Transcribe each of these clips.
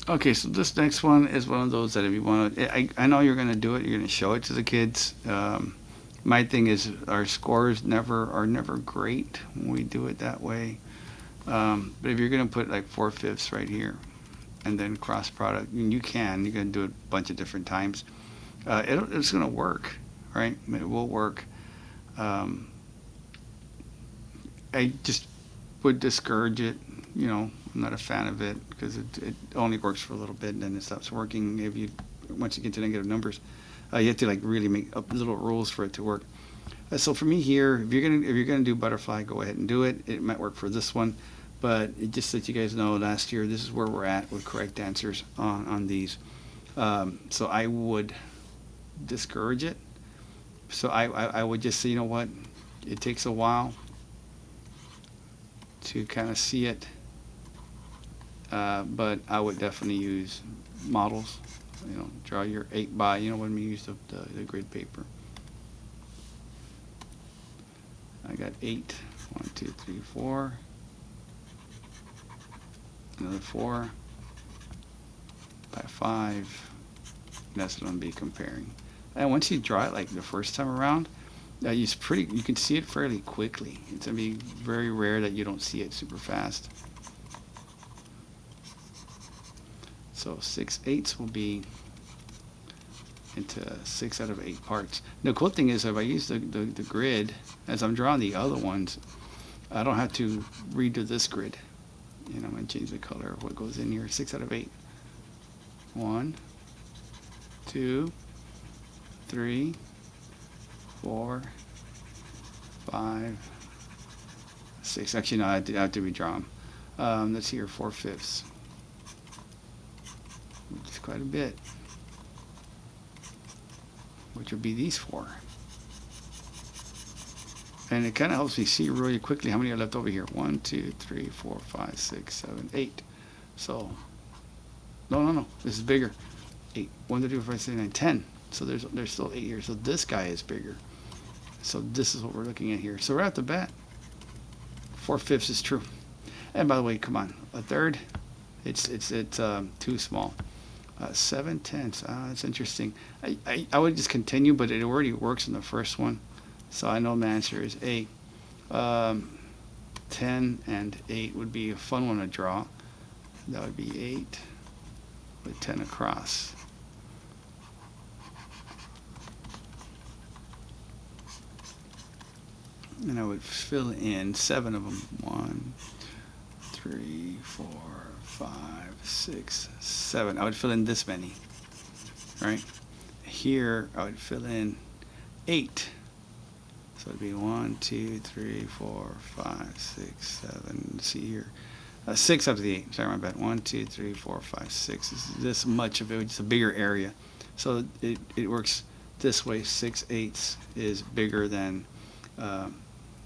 Okay, so this next one is one of those that if you want to, I know you're going to do it. You're going to show it to the kids. My thing is our scores never great when we do it that way. But if you're going to put like 4/5 right here, and then cross product, and you can, you're going to do it a bunch of different times. It's going to work, right? It will work. Um, I just would discourage it. You know, I'm not a fan of it because it only works for a little bit and then it stops working. If you once you get to negative numbers, you have to like really make up little rules for it to work. So for me here, if you're gonna do butterfly, go ahead and do it. It might work for this one, but it just so you guys know, last year this is where we're at with correct answers on these. So I would discourage it. So I would just say, you know what, it takes a while to kind of see it, but I would definitely use models. You know, draw your 8 by. You know, when we use the grid paper. I got 8. 1, 2, 3, 4. Another 4 by 5. That's what I'm gonna be comparing. And once you draw it like the first time around, you can see it fairly quickly. It's gonna be very rare that you don't see it super fast. So 6/8 will be into 6 out of 8 parts. The cool thing is if I use the grid as I'm drawing the other ones, I don't have to redo this grid. You know, I'm going to change the color of what goes in here. 6 out of 8. 1, 2, 3, 4, 5, 6. Actually, no, I have to redraw them. Let's see here, 4/5. Which is quite a bit. Which would be these 4. And it kind of helps me see really quickly how many are left over here. 1, 2, 3, 4, 5, 6, 7, 8. So, no, this is bigger. 8. 1, 2, 3, 4, 5, 6, 9, 10. So there's still 8 here. So this guy is bigger. So this is what we're looking at here. So right off the bat, 4/5 is true. And by the way, come on, a third, it's too small. 7/10. That's interesting. I would just continue, but it already works in the first one, so I know my answer is A. 10 and 8 would be a fun one to draw. That would be 8 with 10 across. And I would fill in 7 of them. 1, 3, 4, 5, 6, 7. I would fill in this many, right? Here, I would fill in 8. So it'd be 1, 2, 3, 4, 5, 6, 7. Let's see here. 6 out of the 8. Sorry, my bad. 1, 2, 3, 4, 5, 6. This much of it, it's a bigger area. So it works this way. 6/8 is bigger than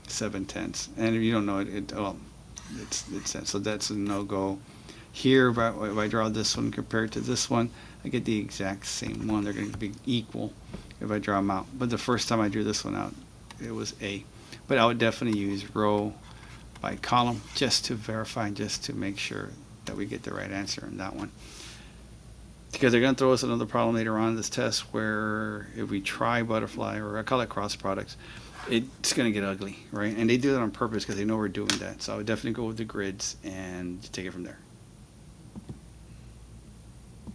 7/10. And if you don't know it, well, it's so that's a no-go. Here, if I draw this one compared to this one, I get the exact same one. They're going to be equal if I draw them out. But the first time I drew this one out, it was A. But I would definitely use row by column just to verify, just to make sure that we get the right answer in that one. Because they're going to throw us another problem later on in this test where if we try butterfly, or I call it cross products, it's going to get ugly, right? And they do that on purpose because they know we're doing that. So I would definitely go with the grids and take it from there.